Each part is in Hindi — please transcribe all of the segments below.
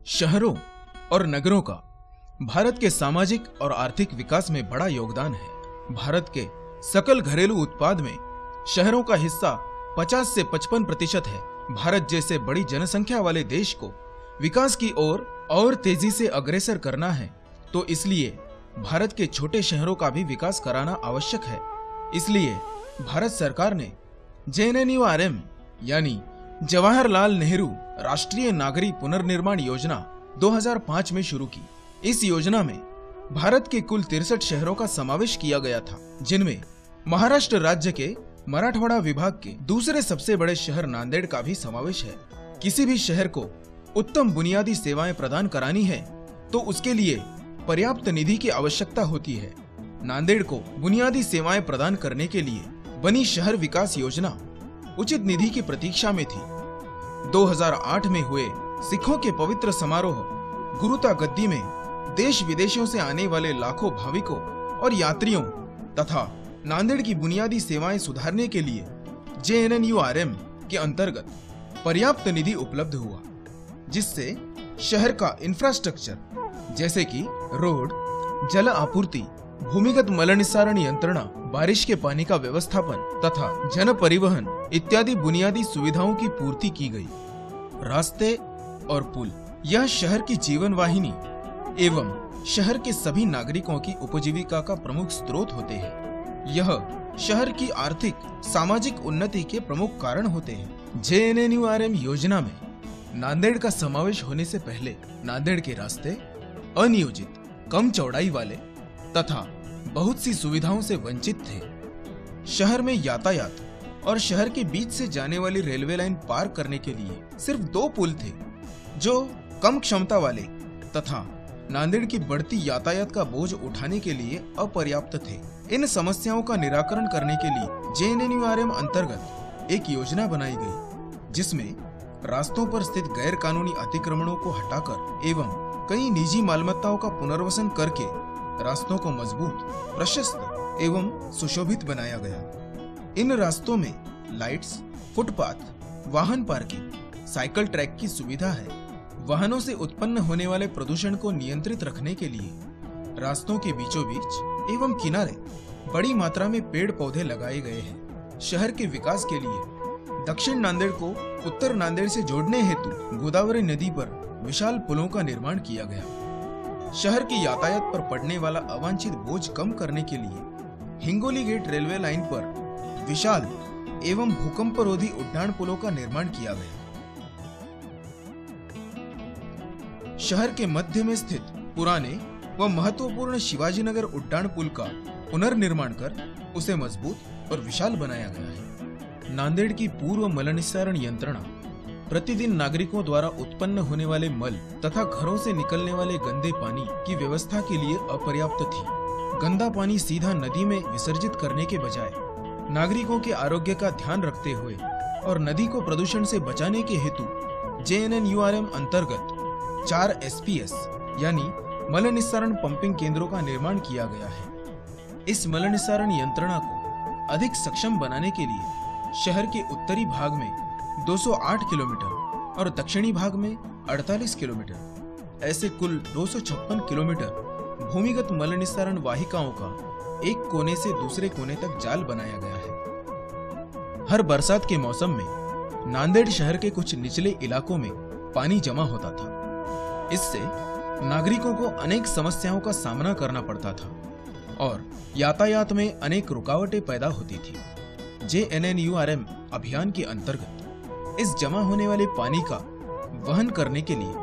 शहरों और नगरों का भारत के सामाजिक और आर्थिक विकास में बड़ा योगदान है। भारत के सकल घरेलू उत्पाद में शहरों का हिस्सा 50 से 55% है। भारत जैसे बड़ी जनसंख्या वाले देश को विकास की ओर और तेजी से अग्रसर करना है, तो इसलिए भारत के छोटे शहरों का भी विकास कराना आवश्यक है। इसलिए भारत सरकार ने JNNURM यानी जवाहरलाल नेहरू राष्ट्रीय नागरिक पुनर्निर्माण योजना 2005 में शुरू की। इस योजना में भारत के कुल 63 शहरों का समावेश किया गया था, जिनमें महाराष्ट्र राज्य के मराठवाड़ा विभाग के दूसरे सबसे बड़े शहर नांदेड़ का भी समावेश है। किसी भी शहर को उत्तम बुनियादी सेवाएं प्रदान करानी है तो उसके लिए पर्याप्त निधि की आवश्यकता होती है। नांदेड़ को बुनियादी सेवाएं प्रदान करने के लिए बनी शहर विकास योजना उचित निधि की प्रतीक्षा में थी। 2008 में हुए सिखों के पवित्र समारोह गुरुता गद्दी में देश विदेशों से आने वाले लाखों भाविकों और यात्रियों तथा नांदेड़ की बुनियादी सेवाएं सुधारने के लिए JNNURM के अंतर्गत पर्याप्त निधि उपलब्ध हुआ, जिससे शहर का इंफ्रास्ट्रक्चर जैसे कि रोड, जल आपूर्ति, भूमिगत मल निस्सारण यंत्रणा, बारिश के पानी का व्यवस्थापन तथा जन परिवहन इत्यादि बुनियादी सुविधाओं की पूर्ति की गई। रास्ते और पुल यह शहर की जीवन वाहिनी एवं शहर के सभी नागरिकों की उपजीविका का प्रमुख स्रोत होते हैं। यह शहर की आर्थिक सामाजिक उन्नति के प्रमुख कारण होते हैं। JNNURM योजना में नांदेड़ का समावेश होने से पहले नांदेड़ के रास्ते अनियोजित, कम चौड़ाई वाले तथा बहुत सी सुविधाओं से वंचित थे। शहर में यातायात और शहर के बीच से जाने वाली रेलवे लाइन पार करने के लिए सिर्फ 2 पुल थे, जो कम क्षमता वाले तथा नांदेड़ की बढ़ती यातायात का बोझ उठाने के लिए अपर्याप्त थे। इन समस्याओं का निराकरण करने के लिए JNNURM अंतर्गत एक योजना बनाई गई, जिसमें रास्तों पर स्थित गैर कानूनी अतिक्रमणों को हटाकर एवं कई निजी मालमत्ताओं का पुनर्वसन करके रास्तों को मजबूत, प्रशस्त एवं सुशोभित बनाया गया। इन रास्तों में लाइट्स, फुटपाथ, वाहन पार्किंग, साइकिल ट्रैक की सुविधा है। वाहनों से उत्पन्न होने वाले प्रदूषण को नियंत्रित रखने के लिए रास्तों के बीचों बीच एवं किनारे बड़ी मात्रा में पेड़ पौधे लगाए गए हैं। शहर के विकास के लिए दक्षिण नांदेड़ को उत्तर नांदेड़ से जोड़ने हेतु गोदावरी नदी पर विशाल पुलों का निर्माण किया गया। शहर की यातायात पर पड़ने वाला अवांछित बोझ कम करने के लिए हिंगोली गेट रेलवे लाइन पर विशाल एवं भूकंपरोधी उड्डान पुलों का निर्माण किया गया। शहर के मध्य में स्थित पुराने व महत्वपूर्ण शिवाजीनगर उड्डान पुल का पुनर्निर्माण कर उसे मजबूत और विशाल बनाया गया है। नांदेड़ की पूर्व मल निस्सारण यंत्रणा प्रतिदिन नागरिकों द्वारा उत्पन्न होने वाले मल तथा घरों से निकलने वाले गंदे पानी की व्यवस्था के लिए अपर्याप्त थी। गंदा पानी सीधा नदी में विसर्जित करने के बजाय नागरिकों के आरोग्य का ध्यान रखते हुए और नदी को प्रदूषण से बचाने के हेतु JNNURM अंतर्गत 4 SPS यानी मल निस्सारण पंपिंग केंद्रों का निर्माण किया गया है। इस मल निस्सारण यंत्रणा को अधिक सक्षम बनाने के लिए शहर के उत्तरी भाग में 208 किलोमीटर और दक्षिणी भाग में 48 किलोमीटर ऐसे कुल 256 किलोमीटर भूमिगत मल निस्सारण वाहिकाओं का एक कोने से दूसरे कोने तक जाल बनाया गया है। हर बरसात के मौसम में नांदेड़ शहर के कुछ निचले इलाकों में पानी जमा होता था। इससे नागरिकों को अनेक समस्याओं का सामना करना पड़ता था और यातायात में अनेक रुकावटें पैदा होती थी। JNNURM अभियान के अंतर्गत इस जमा होने वाले पानी का वहन करने के लिए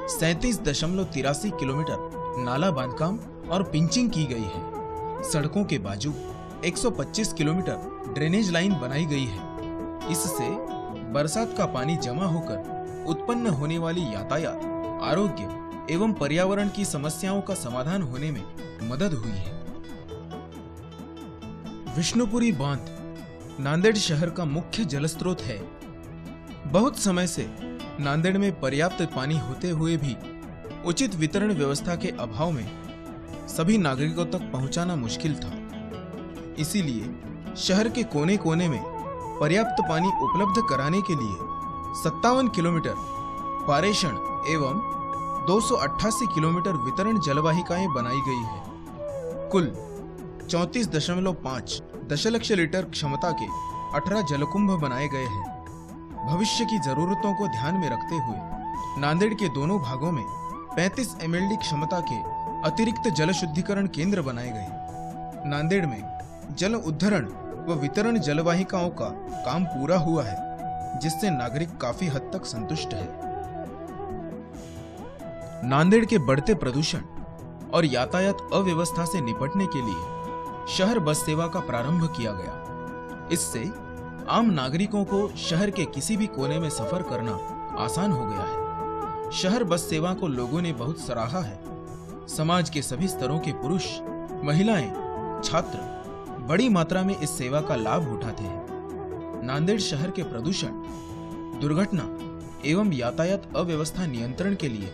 37.83 किलोमीटर नाला बांधकाम और पिंचिंग की गई है। सड़कों के बाजू 125 किलोमीटर ड्रेनेज लाइन बनाई गई है। इससे बरसात का पानी जमा होकर उत्पन्न होने वाली यातायात, आरोग्य एवं पर्यावरण की समस्याओं का समाधान होने में मदद हुई है। विष्णुपुरी बांध नांदेड़ शहर का मुख्य जलस्रोत है। बहुत समय से नांदेड़ में पर्याप्त पानी होते हुए भी उचित वितरण व्यवस्था के अभाव में सभी नागरिकों तक पहुंचाना मुश्किल था। इसीलिए शहर के कोने कोने में पर्याप्त पानी उपलब्ध कराने के लिए 57 किलोमीटर पारेषण एवं 288 किलोमीटर वितरण जलवाहिकाएं बनाई गई है। कुल 34.5 दशलक्ष लीटर क्षमता के 18 जलकुंभ बनाए गए हैं। भविष्य की जरूरतों को ध्यान में रखते हुए नांदेड़ के दोनों भागों में 35 MLD क्षमता के अतिरिक्त जल शुद्धिकरण केंद्र बनाए गए। नांदेड़ में जल उद्धरण व वितरण जलवाहिकाओं का काम पूरा हुआ है, जिससे नागरिक काफी हद तक संतुष्ट है। नांदेड़ के बढ़ते प्रदूषण और यातायात अव्यवस्था से निपटने के लिए शहर बस सेवा का प्रारंभ किया गया। इससे आम नागरिकों को शहर के किसी भी कोने में सफर करना आसान हो गया है। शहर बस सेवा को लोगों ने बहुत सराहा है। समाज के सभी स्तरों के पुरुष, महिलाएं, छात्र बड़ी मात्रा में इस सेवा का लाभ उठाते हैं। नांदेड़ शहर के प्रदूषण, दुर्घटना एवं यातायात अव्यवस्था नियंत्रण के लिए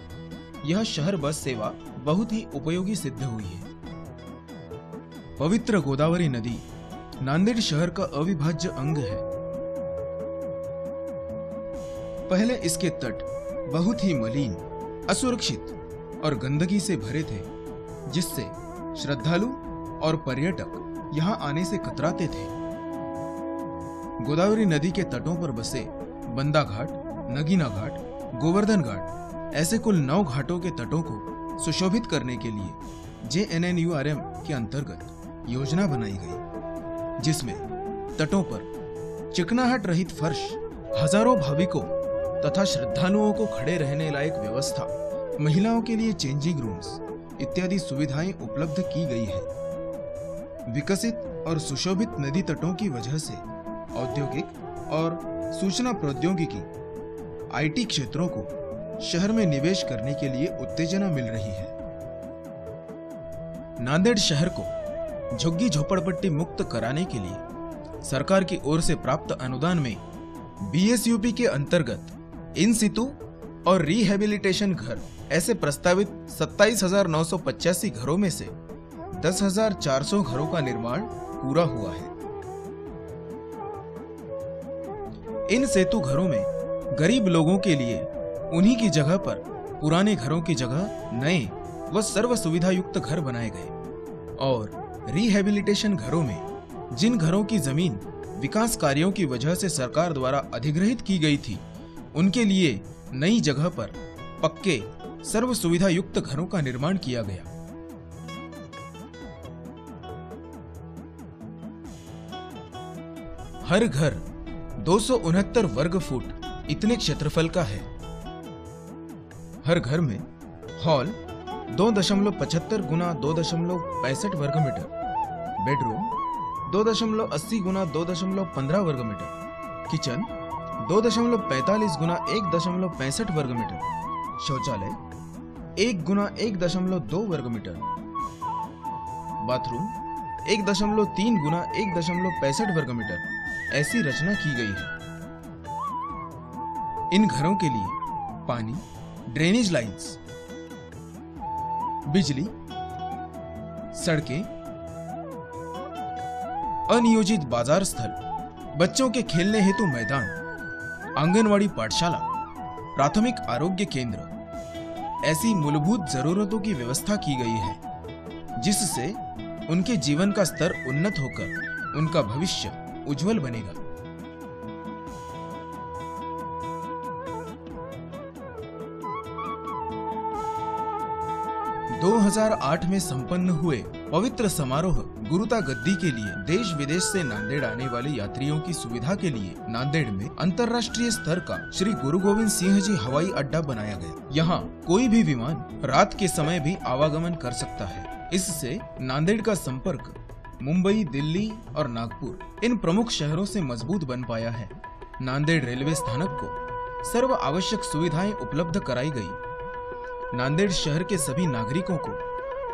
यह शहर बस सेवा बहुत ही उपयोगी सिद्ध हुई है। पवित्र गोदावरी नदी नांदेड़ शहर का अविभाज्य अंग है। पहले इसके तट बहुत ही मलिन, असुरक्षित और गंदगी से भरे थे, जिससे श्रद्धालु और पर्यटक यहां आने से कतराते थे। गोदावरी नदी के तटों पर बसे बंदा घाट, नगीना घाट, गोवर्धन घाट ऐसे कुल 9 घाटों के तटों को सुशोभित करने के लिए JNNURM के अंतर्गत योजना बनाई गई, जिसमें तटों पर चिकनाहट रहित फर्श, हजारों भाविकों तथा श्रद्धालुओं को खड़े रहने लायक व्यवस्था, महिलाओं के लिए चेंजिंग रूम्स इत्यादि सुविधाएं उपलब्ध की गई है। विकसित और सुशोभित नदी तटों की वजह से औद्योगिक और सूचना प्रौद्योगिकी IT क्षेत्रों को शहर में निवेश करने के लिए उत्तेजना मिल रही है। नांदेड़ शहर को झुग्गी झोपड़पट्टी मुक्त कराने के लिए सरकार की ओर से प्राप्त अनुदान में BSUP के अंतर्गत इन सितु और रिहेबिलिटेशन घर ऐसे प्रस्तावित 27,985 घरों में से 10,400 घरों का निर्माण पूरा हुआ है। इन सेतु घरों में गरीब लोगों के लिए उन्हीं की जगह पर पुराने घरों की जगह नए व सर्व सुविधा युक्त घर बनाए गए और रिहेबिलिटेशन घरों में जिन घरों की जमीन विकास कार्यों की वजह से सरकार द्वारा अधिग्रहित की गई थी, उनके लिए नई जगह पर पक्के सर्व सुविधा युक्त घरों का निर्माण किया गया। हर घर 269 वर्ग फुट इतने क्षेत्रफल का है। हर घर में हॉल 2.75 गुना 2.65 वर्ग मीटर, बेडरूम 2.80 गुना 2.15 वर्ग मीटर, किचन 2.45 गुना 1.65 वर्ग मीटर, शौचालय 1 गुना 1.2 वर्ग मीटर, बाथरूम 1.3 गुना 1.65 वर्ग मीटर ऐसी रचना की गई है। इन घरों के लिए पानी, ड्रेनेज लाइंस, बिजली, सड़कें, अनियोजित बाजार स्थल, बच्चों के खेलने हेतु मैदान, आंगनवाड़ी पाठशाला, प्राथमिक आरोग्य केंद्र ऐसी मूलभूत जरूरतों की व्यवस्था की गई है, जिससे उनके जीवन का स्तर उन्नत होकर उनका भविष्य उज्जवल बनेगा। दो 2008 में संपन्न हुए पवित्र समारोह गुरुता गद्दी के लिए देश विदेश से नांदेड़ आने वाले यात्रियों की सुविधा के लिए नांदेड़ में अंतर्राष्ट्रीय स्तर का श्री गुरु गोविंद सिंह जी हवाई अड्डा बनाया गया। यहाँ कोई भी विमान रात के समय भी आवागमन कर सकता है। इससे नांदेड़ का संपर्क मुंबई, दिल्ली और नागपुर इन प्रमुख शहरों से मजबूत बन पाया है। नांदेड़ रेलवे स्थानक को सर्व आवश्यक सुविधाएं उपलब्ध कराई गई। नांदेड़ शहर के सभी नागरिकों को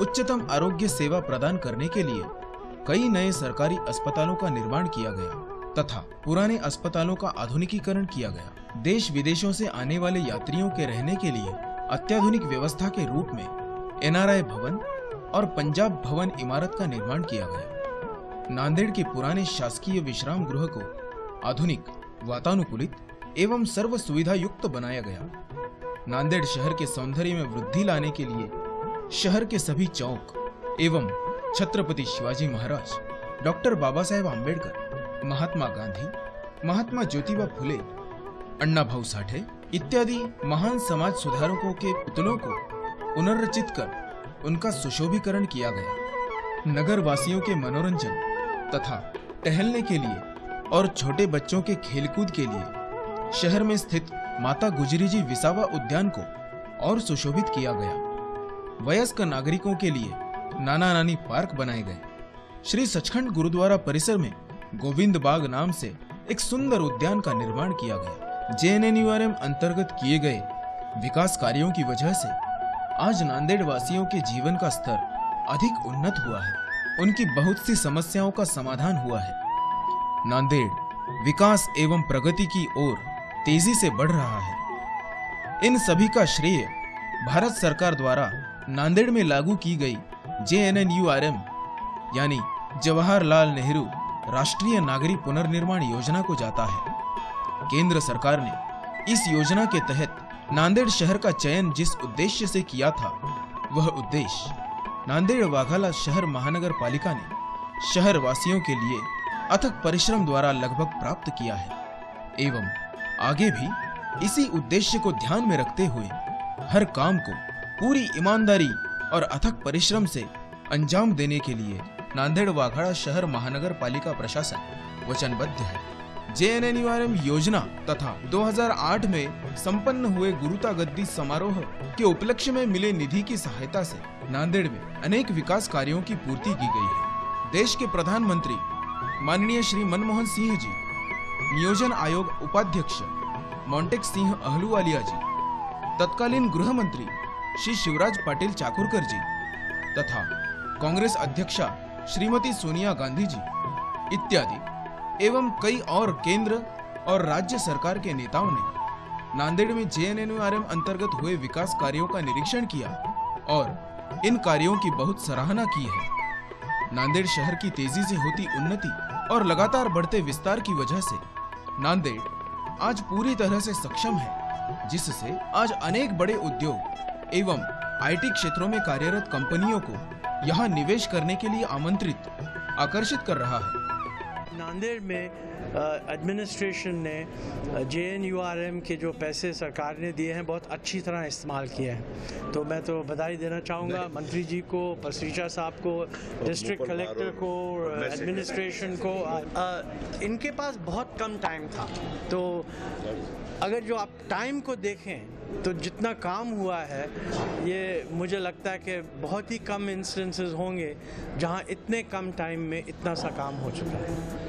उच्चतम आरोग्य सेवा प्रदान करने के लिए कई नए सरकारी अस्पतालों का निर्माण किया गया तथा पुराने अस्पतालों का आधुनिकीकरण किया गया। देश विदेशों से आने वाले यात्रियों के रहने के लिए अत्याधुनिक व्यवस्था के रूप में NRI भवन और पंजाब भवन इमारत का निर्माण किया गया। नांदेड़ के पुराने शासकीय विश्राम गृह को आधुनिक, वातानुकूलित एवं सर्व सुविधा युक्त बनाया गया। नांदेड़ शहर के सौंदर्य में वृद्धि लाने के लिए शहर के सभी चौक एवं छत्रपति शिवाजी महाराज, डॉक्टर बाबा साहेब आम्बेडकर, महात्मा गांधी, महात्मा ज्योतिबा फुले, अण्णा भाऊ साठे इत्यादि महान समाज सुधारकों के पुतलों को पुनर्रचित कर उनका सुशोभीकरण किया गया। नगर वासियों के मनोरंजन तथा टहलने के लिए और छोटे बच्चों के खेलकूद के लिए शहर में स्थित माता गुजरी जी विसावा उद्यान को और सुशोभित किया गया। वयस्क नागरिकों के लिए नाना नानी पार्क बनाए गए। श्री सचखंड गुरुद्वारा परिसर में गोविंद बाग नाम से एक सुंदर उद्यान का निर्माण किया गया। JNNURM अंतर्गत किए गए विकास कार्यों की वजह से आज नांदेड़ वासियों के जीवन का स्तर अधिक उन्नत हुआ है। उनकी बहुत सी समस्याओं का समाधान हुआ है। नांदेड़ विकास एवं प्रगति की ओर तेजी से बढ़ रहा है। इन सभी का श्रेय भारत सरकार द्वारा नांदेड़ में लागू की गई JNNURM यानी जवाहरलाल नेहरू राष्ट्रीय नागरिक पुनर्निर्माण योजना को जाता है। केंद्र सरकार ने इस योजना के तहत नांदेड़ शहर का चयन जिस उद्देश्य से किया था, वह उद्देश्य नांदेड़ वाघाला शहर महानगर पालिका ने शहर वासियों के लिए अथक परिश्रम द्वारा लगभग प्राप्त किया है एवं आगे भी इसी उद्देश्य को ध्यान में रखते हुए हर काम को पूरी ईमानदारी और अथक परिश्रम से अंजाम देने के लिए नांदेड़ वाघाला शहर महानगर पालिका प्रशासन वचनबद्ध है। JNNURM योजना तथा 2008 में संपन्न हुए गुरुता गद्दी समारोह के उपलक्ष्य में मिले निधि की सहायता से नांदेड़ में अनेक विकास कार्यों की पूर्ति की गई है। देश के प्रधानमंत्री माननीय श्री मनमोहन सिंह जी, नियोजन आयोग उपाध्यक्ष मोंटेक सिंह अहलूवालिया जी, तत्कालीन गृह मंत्री श्री शिवराज पाटिल चाकुरकर जी तथा कांग्रेस अध्यक्षा श्रीमती सोनिया गांधी जी इत्यादि एवं कई और केंद्र और राज्य सरकार के नेताओं ने नांदेड़ में JNNURM अंतर्गत हुए विकास कार्यों का निरीक्षण किया और इन कार्यों की बहुत सराहना की है। नांदेड़ शहर की तेजी से होती उन्नति और लगातार बढ़ते विस्तार की वजह से नांदेड़ आज पूरी तरह से सक्षम है, जिससे आज अनेक बड़े उद्योग एवं IT क्षेत्रों में कार्यरत कंपनियों को यहाँ निवेश करने के लिए आकर्षित कर रहा है। नांदेड़ में एडमिनिस्ट्रेशन ने JNNURM के जो पैसे सरकार ने दिए हैं बहुत अच्छी तरह इस्तेमाल किए हैं, तो मैं तो बधाई देना चाहूँगा मंत्री जी को, पसरीचा साहब को, डिस्ट्रिक्ट कलेक्टर को, एडमिनिस्ट्रेशन को। इनके पास बहुत कम टाइम था, तो अगर जो आप टाइम को देखें तो जितना काम हुआ है, ये मुझे लगता है कि बहुत ही कम इंस्टेंसेस होंगे जहाँ इतने कम टाइम में इतना सा काम हो चुका है।